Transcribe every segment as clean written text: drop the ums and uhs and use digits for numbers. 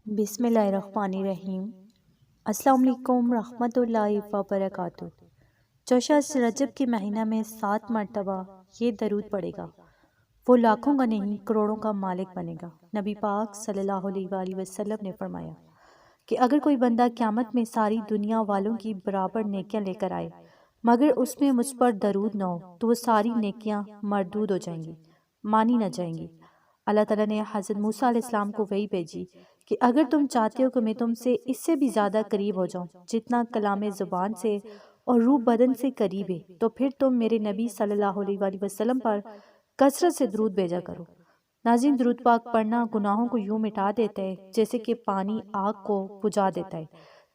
بسم اللہ الرحمن الرحیم۔ السلام علیکم رحمۃ اللہ وبرکاتہ۔ جو شخص رجب کے مہینہ میں 7 مرتبہ یہ درود پڑھے گا وہ لاکھوں کا نہیں کروڑوں کا مالک بنے گا۔ نبی پاک صلی اللہ علیہ وآلہ وسلم نے فرمایا کہ اگر کوئی بندہ قیامت میں ساری دنیا والوں کی برابر نیکیاں لے کر آئے مگر اس میں مجھ پر درود نہ ہو تو وہ ساری نیکیاں مردود ہو جائیں گی، مانی نہ جائیں گی۔ اللہ تعالیٰ نے حضرت موسیٰ علیہ السلام کو وحی بھیجی کہ اگر تم چاہتے ہو کہ میں تم سے اس سے بھی زیادہ قریب ہو جاؤں جتنا کلام زبان سے اور روح بدن سے قریب ہے تو پھر تم میرے نبی صلی اللہ علیہ وآلہ وسلم پر کثرت سے درود بھیجا کرو۔ ناظرین، درود پاک پڑھنا گناہوں کو یوں مٹا دیتا ہے جیسے کہ پانی آگ کو بجھا دیتا ہے۔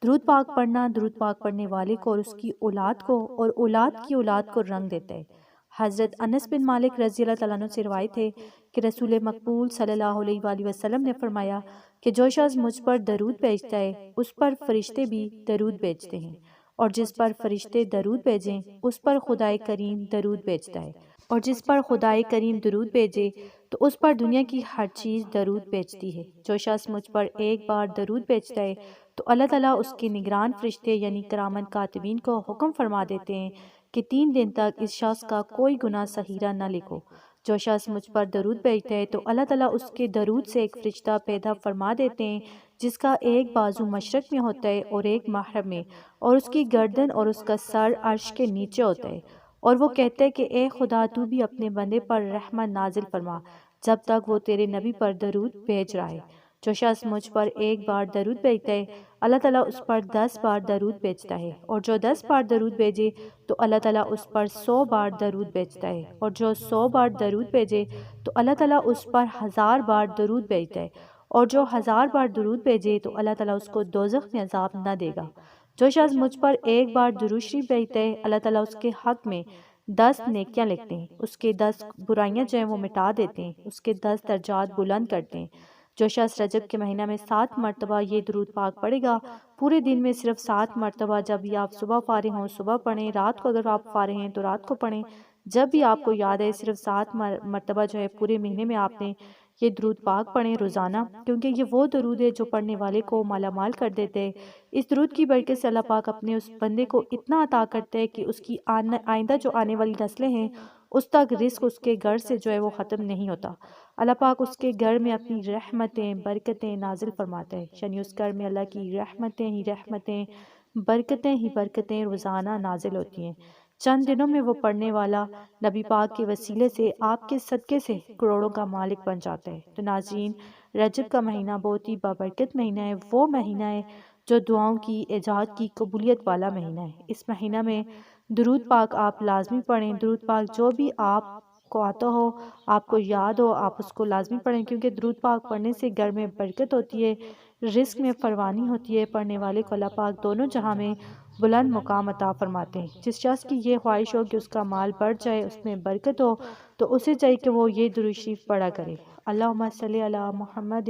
درود پاک پڑھنا درود پاک پڑھنے والے کو اور اس کی اولاد کو اور اولاد کی اولاد کو رنگ دیتا ہے۔ حضرت انس بن مالک رضی اللہ تعالیٰ عنہ سے روایت ہے کہ رسول مقبول صلی اللہ علیہ وآلہ وسلم نے فرمایا کہ جو شخص مجھ پر درود بھیجتا ہے اس پر فرشتے بھی درود بھیجتے ہیں، اور جس پر فرشتے درود بھیجیں اس پر خدائے کریم درود بھیجتا ہے، اور جس پر خدائے کریم درود بھیجے تو اس پر دنیا کی ہر چیز درود بھیجتی ہے۔ جو شخص مجھ پر ایک بار درود بھیجتا ہے تو اللہ تعالیٰ اس کے نگران فرشتے یعنی کرامن کاتبین کو حکم فرما دیتے ہیں کہ 3 دن تک اس شخص کا کوئی گناہ صغیرہ نہ لکھو۔ جو شخص مجھ پر درود بھیجتا ہے تو اللہ تعالیٰ اس کے درود سے ایک فرشتہ پیدا فرما دیتے ہیں جس کا ایک بازو مشرق میں ہوتا ہے اور ایک مغرب میں، اور اس کی گردن اور اس کا سر عرش کے نیچے ہوتا ہے، اور وہ کہتا ہے کہ اے خدا تو بھی اپنے بندے پر رحمت نازل فرما جب تک وہ تیرے نبی پر درود بھیج رہا ہے۔ جو شخص مجھ پر ایک بار درود بھیجتا ہے اللہ تعالیٰ اس پر 10 بار درود بھیجتا ہے، اور جو 10 بار درود بھیجے تو اللہ تعالیٰ اس پر 100 بار درود بھیجتا ہے، اور جو 100 بار درود بھیجے تو اللہ تعالیٰ اس پر 1000 بار درود بھیجتا ہے، اور جو 1000 بار درود بھیجے تو اللہ تعالیٰ اس کو دوزخ میں عذاب نہ دے گا۔ جو شخص مجھ پر ایک بار درود شریف بھیجتا ہے اللہ تعالیٰ اس کے حق میں 10 نیکیاں لکھتے ہیں، اس کے 10 برائیاں جو ہیں وہ مٹا دیتے ہیں، اس کے 10 درجات بلند کرتے ہیں۔ جو شخص رجب کے مہینہ میں 7 مرتبہ یہ درود پاک پڑھے گا، پورے دن میں صرف 7 مرتبہ، جب بھی آپ صبح فارغ ہوں صبح پڑھیں، رات کو اگر آپ فارغ ہیں تو رات کو پڑھیں، جب بھی آپ کو یاد ہے صرف 7 مرتبہ جو ہے پورے مہینے میں آپ نے یہ درود پاک پڑھیں روزانہ، کیونکہ یہ وہ درود ہے جو پڑھنے والے کو مالا مال کر دیتے ہیں۔ اس درود کی برکت سے اللہ پاک اپنے اس بندے کو اتنا عطا کرتا ہے کہ اس کی آئندہ جو آنے والی نسلیں ہیں اس تک رزق اس کے گھر سے جو ہے وہ ختم نہیں ہوتا۔ اللہ پاک اس کے گھر میں اپنی رحمتیں برکتیں نازل فرماتا ہے، یعنی اس گھر میں اللہ کی رحمتیں ہی رحمتیں، برکتیں ہی برکتیں روزانہ نازل ہوتی ہیں۔ چند دنوں میں وہ پڑھنے والا نبی پاک کے وسیلے سے آپ کے صدقے سے کروڑوں کا مالک بن جاتا ہے۔ تو ناظرین، رجب کا مہینہ بہت ہی بابرکت مہینہ ہے، وہ مہینہ ہے جو دعاؤں کی ایجاد کی قبولیت والا مہینہ ہے۔ اس مہینہ میں درود پاک آپ لازمی پڑھیں۔ درود پاک جو بھی آپ کو آتا ہو، آپ کو یاد ہو، آپ اس کو لازمی پڑھیں، کیونکہ درود پاک پڑھنے سے گھر میں برکت ہوتی ہے، رزق میں فراوانی ہوتی ہے، پڑھنے والے کو اللہ پاک دونوں جہاں میں بلند مقام عطا فرماتے ہیں۔ جس شخص کی یہ خواہش ہو کہ اس کا مال بڑھ جائے، اس میں برکت ہو، تو اسے چاہیے کہ وہ یہ درود شریف پڑھا کرے۔ اللہم صلی علی محمد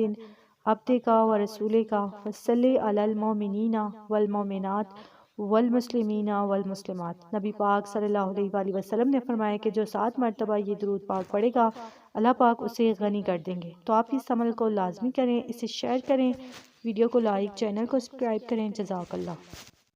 عبدک و رسولک وصلی علی المؤمنین والمؤمنات والمسلمین والمسلمات۔ نبی پاک صلی اللہ علیہ وآلہ وسلم نے فرمایا کہ جو 7 مرتبہ یہ درود پاک پڑھے گا اللہ پاک اسے غنی کر دیں گے۔ تو آپ اس عمل کو لازمی کریں، اسے شیئر کریں، ویڈیو کو لائک، چینل کو سبسکرائب کریں۔ جزاک اللہ۔